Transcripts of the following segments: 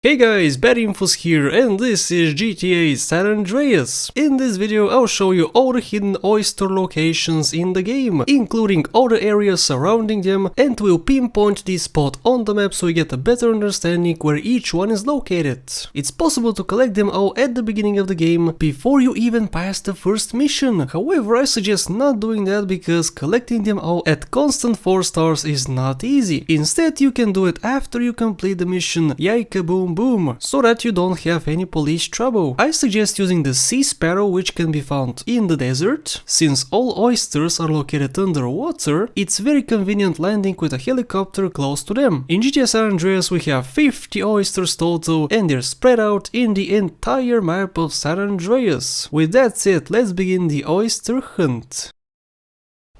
Hey guys, Bad Infos here, and this is GTA San Andreas. In this video I'll show you all the hidden oyster locations in the game, including all the areas surrounding them, and we'll pinpoint the spot on the map so you get a better understanding where each one is located. It's possible to collect them all at the beginning of the game, before you even pass the first mission. However, I suggest not doing that because collecting them all at constant 4 stars is not easy. Instead, you can do it after you complete the mission, yika boom boom, so that you don't have any police trouble. I suggest using the Sea Sparrow, which can be found in the desert. Since all oysters are located underwater, it's very convenient landing with a helicopter close to them. In GTA San Andreas we have 50 oysters total, and they're spread out in the entire map of San Andreas. With that said, let's begin the oyster hunt.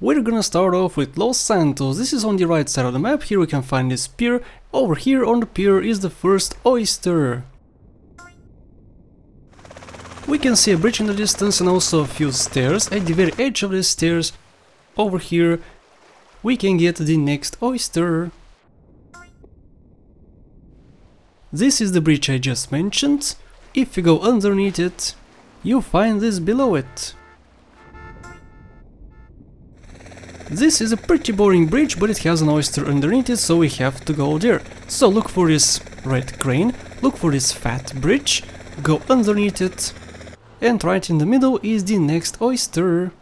We're gonna start off with Los Santos. This is on the right side of the map. Here we can find this pier. Over here on the pier is the first oyster. We can see a bridge in the distance and also a few stairs. At the very edge of the stairs, over here, we can get the next oyster. This is the bridge I just mentioned. If you go underneath it, you find this below it. This is a pretty boring bridge, but it has an oyster underneath it, so we have to go there. So look for this red crane, look for this fat bridge, go underneath it, and right in the middle is the next oyster.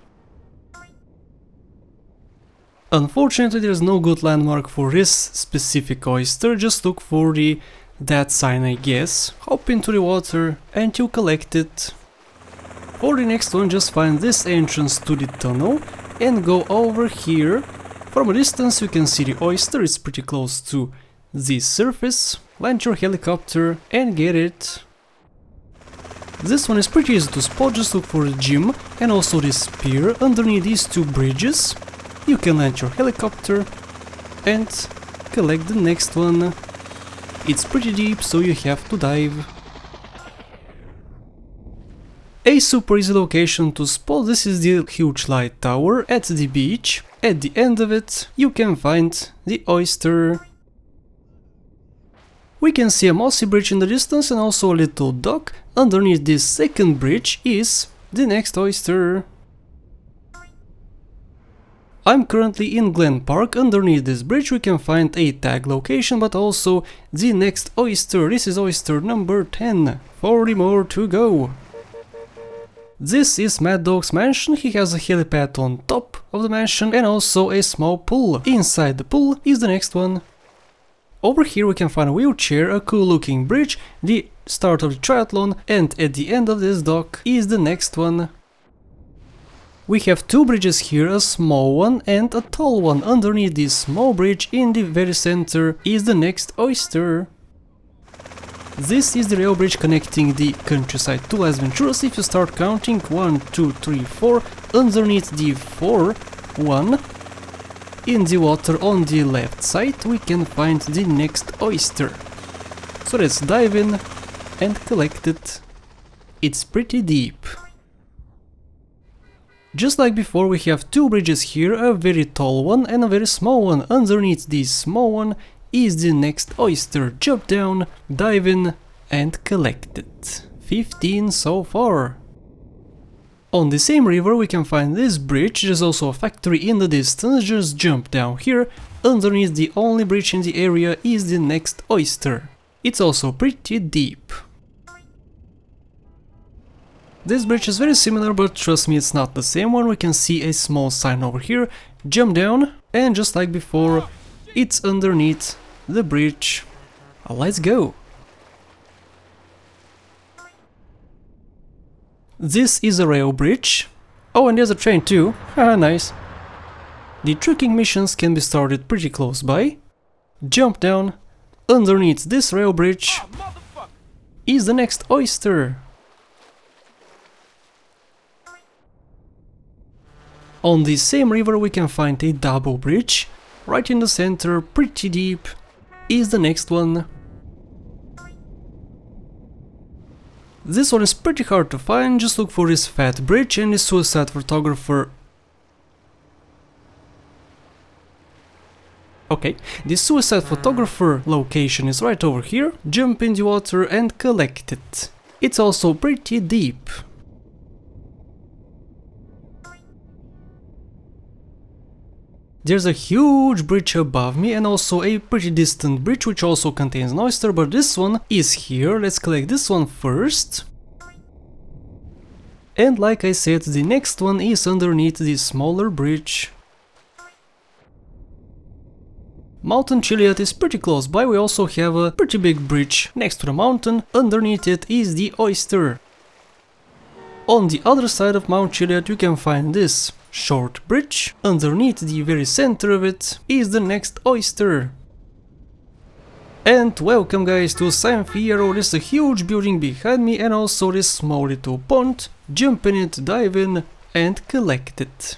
Unfortunately, there's no good landmark for this specific oyster, just look for that sign, I guess. Hop into the water and you collect it. For the next one, just find this entrance to the tunnel and go over here. From a distance you can see the oyster, it's pretty close to the surface. Land your helicopter and get it. This one is pretty easy to spot, just look for the gym and also this pier. Underneath these two bridges you can land your helicopter and collect the next one. It's pretty deep, so you have to dive. A super easy location to spot, this is the huge light tower at the beach. At the end of it you can find the oyster. We can see a mossy bridge in the distance and also a little dock. Underneath this second bridge is the next oyster. I'm currently in Glen Park. Underneath this bridge we can find a tag location, but also the next oyster. This is oyster number 10. 40 more to go. This is Mad Dog's mansion. He has a helipad on top of the mansion and also a small pool. Inside the pool is the next one. Over here we can find a wheelchair, a cool looking bridge, the start of the triathlon, and at the end of this dock is the next one. We have two bridges here, a small one and a tall one. Underneath this small bridge in the very center is the next oyster. This is the rail bridge connecting the countryside to Las Venturas. If you start counting 1, 2, 3, 4, underneath the 4, 1, in the water on the left side we can find the next oyster. So let's dive in and collect it. It's pretty deep. Just like before, we have two bridges here, a very tall one and a very small one. Underneath this small one is the next oyster. Jump down, dive in and collect it. 15 so far. On the same river we can find this bridge. There's also a factory in the distance. Just jump down here. Underneath the only bridge in the area is the next oyster. It's also pretty deep. This bridge is very similar, but trust me, it's not the same one. We can see a small sign over here. Jump down and just like before, it's underneath the bridge. Let's go! This is a rail bridge. Oh, and there's a train too. Haha, nice. The tricking missions can be started pretty close by. Jump down. Underneath this rail bridge is the next oyster. On the same river we can find a double bridge. Right in the center, pretty deep, is the next one. This one is pretty hard to find, just look for this fat bridge and the suicide photographer. Okay, the suicide photographer location is right over here. Jump in the water and collect it. It's also pretty deep. There's a huge bridge above me and also a pretty distant bridge which also contains an oyster, but this one is here. Let's collect this one first. And like I said, the next one is underneath the smaller bridge. Mountain Chiliad is pretty close by. We also have a pretty big bridge next to the mountain. Underneath it is the Oyster. On the other side of Mount Chiliad you can find this short bridge. Underneath the very center of it is the next Oyster. And welcome guys to San Fierro. There's a huge building behind me and also this small little pond. Jump in it, dive in and collect it.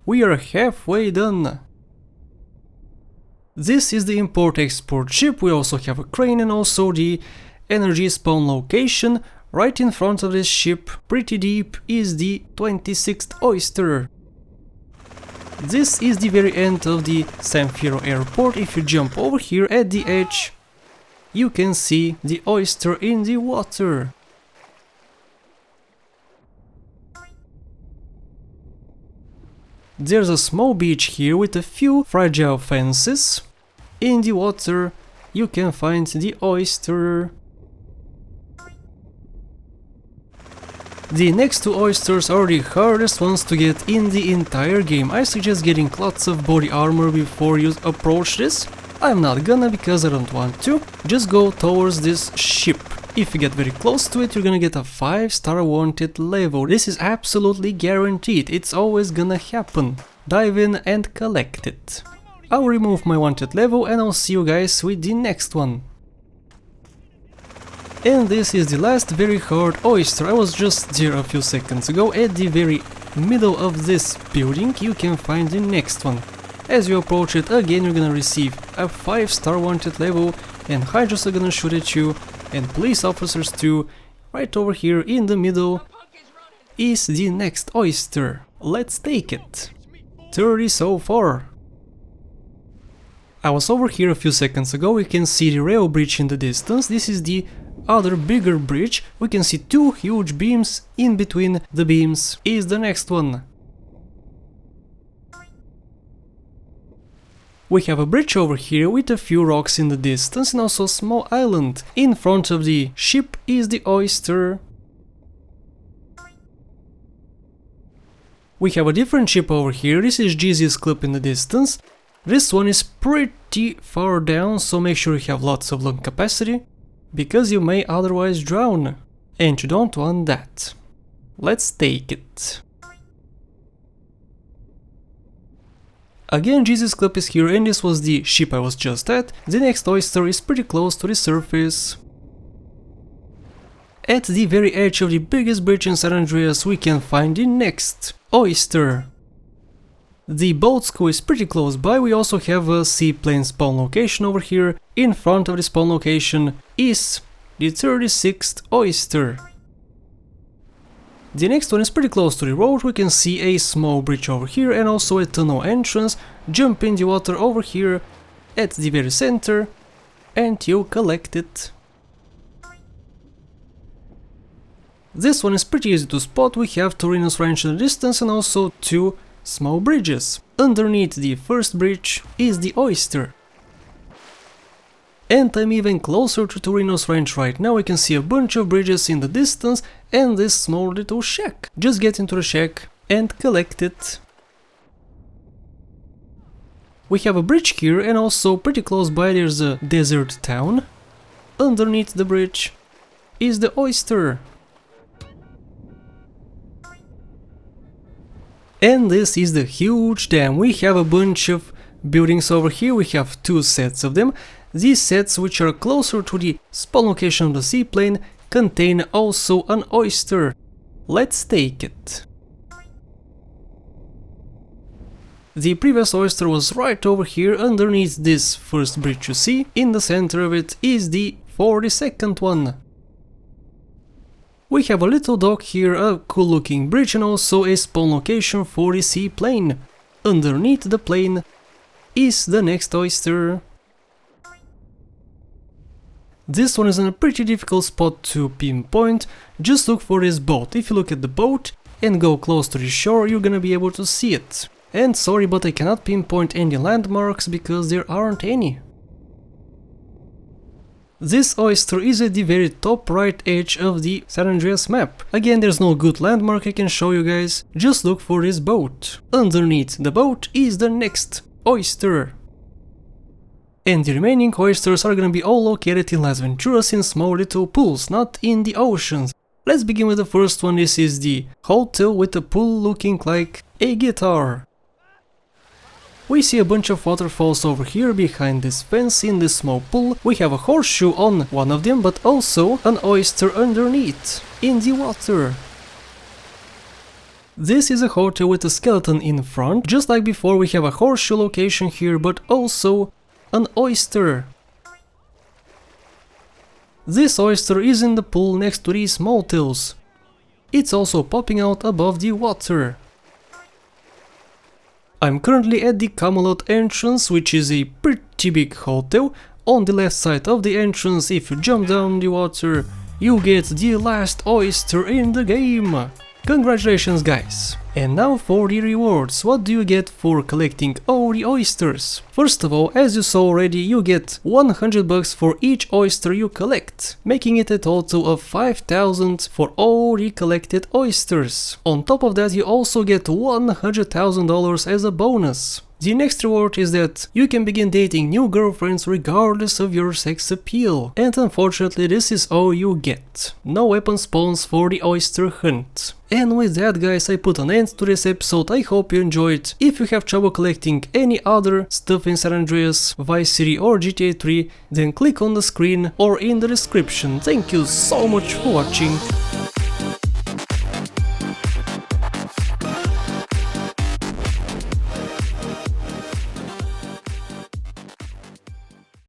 We are halfway done. This is the import-export ship. We also have a crane and also the energy spawn location. Right in front of this ship, pretty deep, is the 26th Oyster. This is the very end of the San Fierro airport. If you jump over here at the edge, you can see the Oyster in the water. There's a small beach here with a few fragile fences. In the water you can find the Oyster. The next two Oysters are the hardest ones to get in the entire game. I suggest getting lots of body armor before you approach this. I'm not gonna because I don't want to. Just go towards this ship. If you get very close to it, you're gonna get a 5-star wanted level. This is absolutely guaranteed. It's always gonna happen. Dive in and collect it. I'll remove my wanted level and I'll see you guys with the next one. And this is the last very hard Oyster. I was just there a few seconds ago. At the very middle of this building you can find the next one. As you approach it again, you're gonna receive a 5-star wanted level and Hydras are gonna shoot at you and police officers too. Right over here in the middle is the next Oyster. Let's take it. 30 so far. I was over here a few seconds ago. We can see the rail bridge in the distance. This is the other bigger bridge. We can see two huge beams. In between the beams is the next one. We have a bridge over here with a few rocks in the distance and also a small island. In front of the ship is the Oyster. We have a different ship over here. This is GTASA Club in the distance. This one is pretty far down, so make sure you have lots of lung capacity, because you may otherwise drown, and you don't want that. Let's take it. Again, GTASA Club is here and this was the ship I was just at. The next Oyster is pretty close to the surface. At the very edge of the biggest bridge in San Andreas we can find the next Oyster. The boat school is pretty close by. We also have a seaplane spawn location over here. In front of the spawn location is the 36th Oyster. The next one is pretty close to the road. We can see a small bridge over here and also a tunnel entrance. Jump in the water over here at the very center and you collect it. This one is pretty easy to spot. We have Torino's Ranch in the distance and also two small bridges. Underneath the first bridge is the Oyster. And I'm even closer to Torino's Ranch right now. We can see a bunch of bridges in the distance and this small little shack. Just get into the shack and collect it. We have a bridge here and also pretty close by there's a desert town. Underneath the bridge is the Oyster. And this is the huge dam. We have a bunch of buildings over here. We have two sets of them. These sets, which are closer to the spawn location of the seaplane, contain also an Oyster. Let's take it. The previous Oyster was right over here underneath this first bridge you see. In the center of it is the 42nd one. We have a little dock here, a cool looking bridge and also a spawn location for the seaplane. Underneath the plane is the next oyster. This one is in a pretty difficult spot to pinpoint. Just look for this boat. If you look at the boat and go close to the shore, you're gonna be able to see it. And sorry, but I cannot pinpoint any landmarks because there aren't any. This oyster is at the very top right edge of the San Andreas map. Again, there's no good landmark I can show you guys. Just look for this boat. Underneath the boat is the next oyster. And the remaining oysters are gonna be all located in Las Venturas in small little pools, not in the oceans. Let's begin with the first one. This is the hotel with a pool looking like a guitar. We see a bunch of waterfalls over here behind this fence in this small pool. We have a horseshoe on one of them, but also an oyster underneath, in the water. This is a hotel with a skeleton in front. Just like before, we have a horseshoe location here, but also an oyster. This oyster is in the pool next to these motels. It's also popping out above the water. I'm currently at the Camelot entrance, which is a pretty big hotel. On the left side of the entrance, if you jump down the water, you get the last oyster in the game. Congratulations, guys! And now for the rewards. What do you get for collecting all the oysters? First of all, as you saw already, you get 100 bucks for each oyster you collect, making it a total of 5,000 for all the collected oysters. On top of that, you also get $100,000 as a bonus. The next reward is that you can begin dating new girlfriends regardless of your sex appeal. And unfortunately, this is all you get. No weapon spawns for the oyster hunt. And with that, guys, I put an end to this episode. I hope you enjoyed. If you have trouble collecting any other stuff in San Andreas, Vice City or GTA 3, then click on the screen or in the description. Thank you so much for watching.